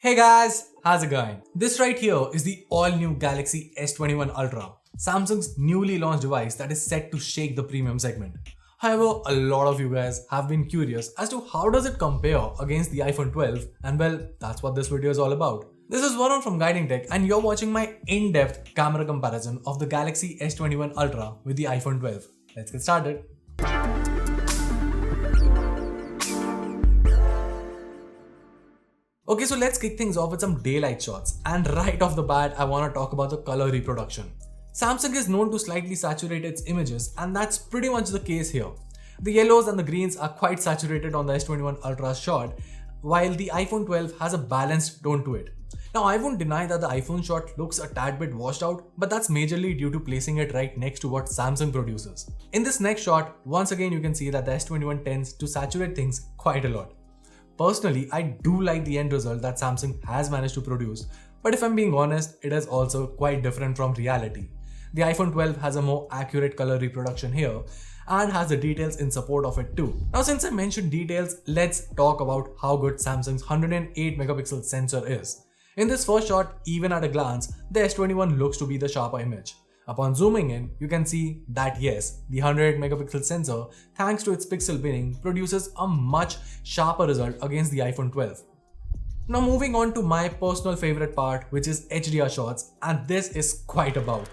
Hey guys, how's it going? This right here is the all-new Galaxy S21 Ultra, Samsung's newly launched device that is set to shake the premium segment. However, a lot of you guys have been curious as to how does it compare against the iPhone 12, and well, that's what this video is all about. This is Varun from Guiding Tech and you're watching my in-depth camera comparison of the Galaxy S21 Ultra with the iPhone 12. Let's get started. Okay, so let's kick things off with some daylight shots, and right off the bat I want to talk about the color reproduction. Samsung is known to slightly saturate its images, and that's pretty much the case here. The yellows and the greens are quite saturated on the S21 Ultra shot, while the iPhone 12 has a balanced tone to it. Now I won't deny that the iPhone shot looks a tad bit washed out, but that's majorly due to placing it right next to what Samsung produces. In this next shot, once again you can see that the S21 tends to saturate things quite a lot. Personally, I do like the end result that Samsung has managed to produce, but if I'm being honest, it is also quite different from reality. The iPhone 12 has a more accurate color reproduction here and has the details in support of it too. Now since I mentioned details, let's talk about how good Samsung's 108 megapixel sensor is. In this first shot, even at a glance, the S21 looks to be the sharper image. Upon zooming in, you can see that yes, the 108 megapixel sensor, thanks to its pixel binning, produces a much sharper result against the iPhone 12. Now moving on to my personal favorite part, which is HDR shots, and this is quite a bout.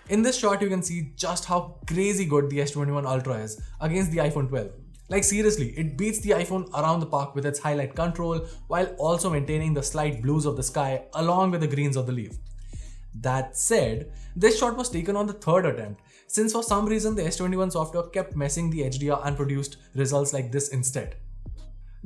In this shot, you can see just how crazy good the S21 Ultra is against the iPhone 12. Like seriously, it beats the iPhone around the park with its highlight control while also maintaining the slight blues of the sky along with the greens of the leaf. That said, this shot was taken on the third attempt, since for some reason the S21 software kept messing the HDR and produced results like this instead.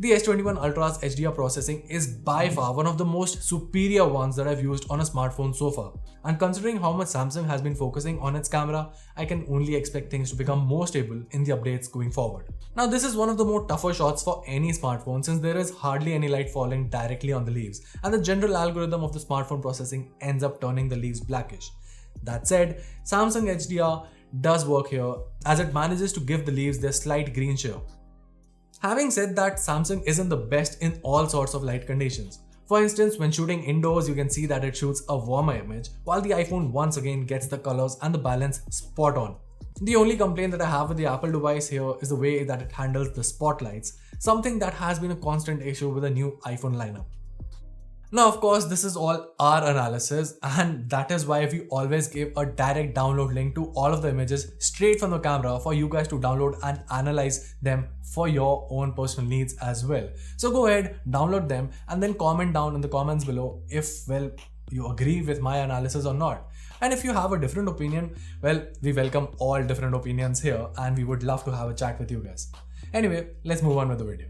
The S21 Ultra's HDR processing is by far one of the most superior ones that I've used on a smartphone so far, and considering how much Samsung has been focusing on its camera, I can only expect things to become more stable in the updates going forward. Now this is one of the more tougher shots for any smartphone since there is hardly any light falling directly on the leaves, and the general algorithm of the smartphone processing ends up turning the leaves blackish. That said, Samsung HDR does work here as it manages to give the leaves their slight green share. Having said that, Samsung isn't the best in all sorts of light conditions. For instance, when shooting indoors, you can see that it shoots a warmer image, while the iPhone once again gets the colors and the balance spot on. The only complaint that I have with the Apple device here is the way that it handles the spotlights, something that has been a constant issue with the new iPhone lineup. Now of course, this is all our analysis, and that is why we always give a direct download link to all of the images straight from the camera for you guys to download and analyze them for your own personal needs as well. So go ahead, download them and then comment down in the comments below if, well, you agree with my analysis or not. And if you have a different opinion, well, we welcome all different opinions here and we would love to have a chat with you guys. Anyway, let's move on with the video.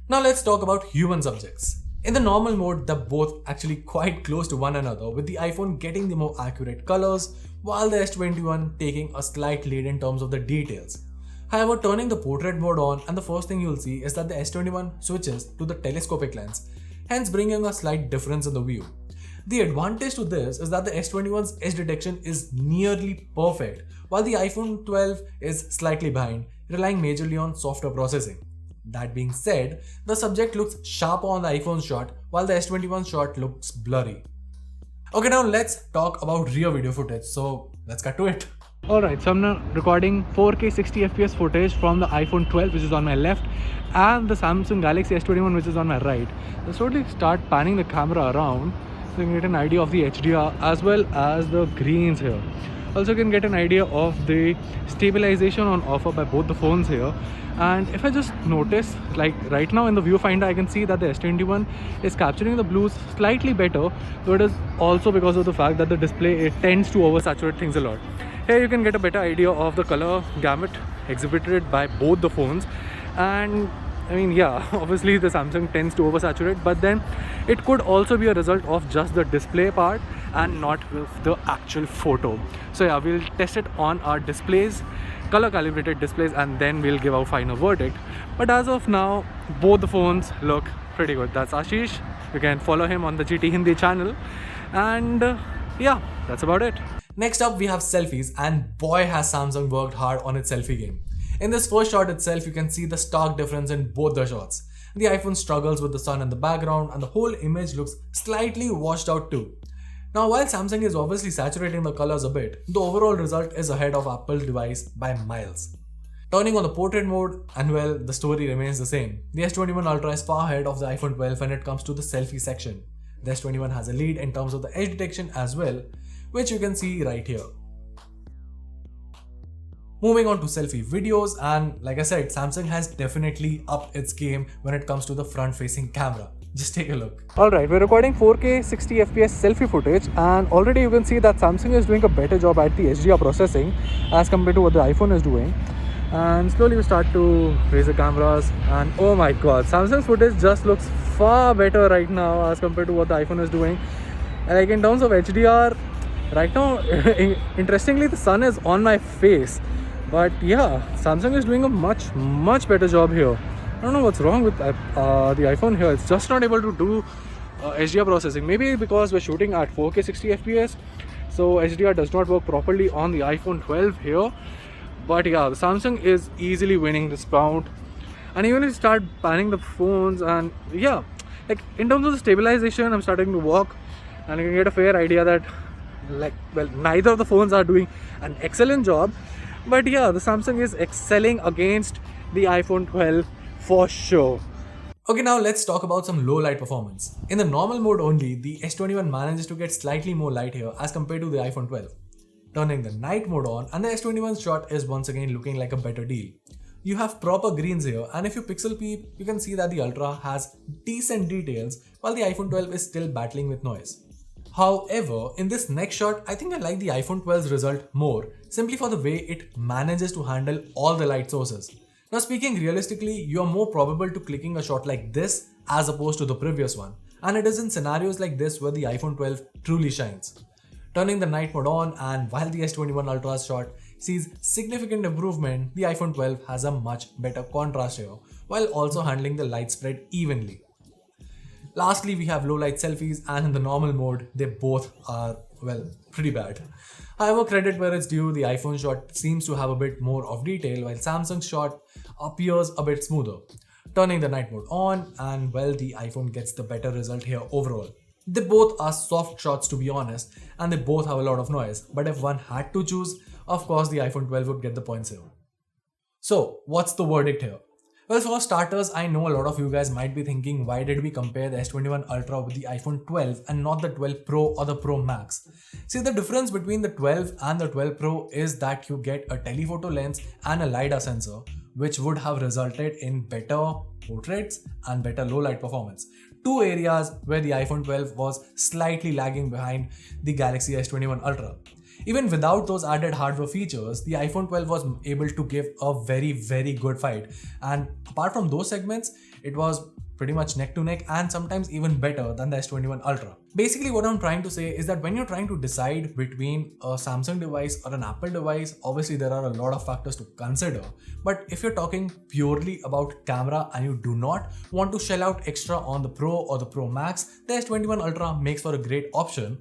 Now let's talk about human subjects. In the normal mode, they're both actually quite close to one another, with the iPhone getting the more accurate colors while the S21 taking a slight lead in terms of the details. However, turning the portrait mode on, and the first thing you'll see is that the S21 switches to the telescopic lens, hence bringing a slight difference in the view. The advantage to this is that the S21's edge detection is nearly perfect, while the iPhone 12 is slightly behind, relying majorly on software processing. That being said, the subject looks sharper on the iPhone shot while the S21 shot looks blurry. Okay, now let's talk about rear video footage, so let's get to it. Alright, so I'm now recording 4K 60fps footage from the iPhone 12, which is on my left, and the Samsung Galaxy S21, which is on my right. Let's totally start panning the camera around so you can get an idea of the HDR as well as the greens here. Also, you can get an idea of the stabilization on offer by both the phones here. And if I just notice, like right now in the viewfinder, I can see that the S21 is capturing the blues slightly better, though it is also because of the fact that the display, it tends to oversaturate things a lot. Here you can get a better idea of the color gamut exhibited by both the phones. And I mean, yeah, obviously the Samsung tends to oversaturate, but then it could also be a result of just the display part and not with the actual photo. So yeah, we'll test it on our displays, color calibrated displays, and then we'll give our final verdict. But as of now, both the phones look pretty good. That's Ashish. You can follow him on the GT Hindi channel. And yeah, that's about it. Next up, we have selfies, and boy has Samsung worked hard on its selfie game. In this first shot itself, you can see the stark difference in both the shots. The iPhone struggles with the sun in the background and the whole image looks slightly washed out too. Now while Samsung is obviously saturating the colors a bit, the overall result is ahead of Apple device by miles. Turning on the portrait mode, and well, the story remains the same. The S21 Ultra is far ahead of the iPhone 12 when it comes to the selfie section. The S21 has a lead in terms of the edge detection as well, which you can see right here. Moving on to selfie videos, and like I said, Samsung has definitely upped its game when it comes to the front-facing camera. Just take a look. Alright, we're recording 4K 60fps selfie footage, and already you can see that Samsung is doing a better job at the HDR processing as compared to what the iPhone is doing. And slowly we start to raise the cameras, and oh my god, Samsung's footage just looks far better right now as compared to what the iPhone is doing. Like in terms of HDR, right now, interestingly, the sun is on my face. But yeah, Samsung is doing a much better job here. I don't know what's wrong with the iPhone here. It's just not able to do HDR processing. Maybe because we're shooting at 4K 60fps, so HDR does not work properly on the iPhone 12 here. But yeah, the Samsung is easily winning this round. And even if you start panning the phones, and yeah, like in terms of the stabilization, I'm starting to walk, and you can get a fair idea that neither of the phones are doing an excellent job. But yeah, the Samsung is excelling against the iPhone 12 for sure. Okay, now let's talk about some low light performance. In the normal mode only, the S21 manages to get slightly more light here as compared to the iPhone 12. Turning the night mode on, and the S21's shot is once again looking like a better deal. You have proper greens here, and if you pixel peep, you can see that the Ultra has decent details while the iPhone 12 is still battling with noise. However, in this next shot, I think I like the iPhone 12's result more, simply for the way it manages to handle all the light sources. Now speaking realistically, you are more probable to clicking a shot like this as opposed to the previous one, and it is in scenarios like this where the iPhone 12 truly shines. Turning the night mode on, and while the S21 Ultra's shot sees significant improvement, the iPhone 12 has a much better contrast here, while also handling the light spread evenly. Lastly, we have low light selfies, and in the normal mode, they both are, well, pretty bad. However, credit where it's due, the iPhone shot seems to have a bit more of detail, while Samsung's shot appears a bit smoother. Turning the night mode on, and well, the iPhone gets the better result here overall. They both are soft shots to be honest, and they both have a lot of noise, but if one had to choose, of course the iPhone 12 would get the points here. So, what's the verdict here? Well, for starters, I know a lot of you guys might be thinking, why did we compare the S21 Ultra with the iPhone 12 and not the 12 Pro or the Pro Max? See, the difference between the 12 and the 12 Pro is that you get a telephoto lens and a LiDAR sensor, which would have resulted in better portraits and better low light performance. Two areas where the iPhone 12 was slightly lagging behind the Galaxy S21 Ultra. Even without those added hardware features, the iPhone 12 was able to give a very good fight. And apart from those segments, it was pretty much neck to neck and sometimes even better than the S21 Ultra. Basically, what I'm trying to say is that when you're trying to decide between a Samsung device or an Apple device, obviously there are a lot of factors to consider. But if you're talking purely about camera and you do not want to shell out extra on the Pro or the Pro Max, the S21 Ultra makes for a great option.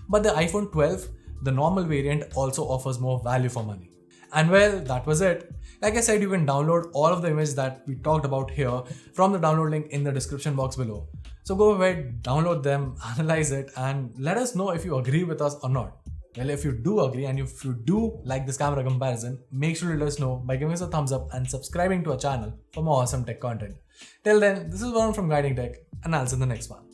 But the iPhone 12, the normal variant, also offers more value for money. And well, that was it. Like I said, you can download all of the images that we talked about here from the download link in the description box below. So go ahead, download them, analyze it, and let us know if you agree with us or not. Well, if you do agree and if you do like this camera comparison, make sure to let us know by giving us a thumbs up and subscribing to our channel for more awesome tech content. Till then, this is Varun from Guiding Tech, and I'll see you in the next one.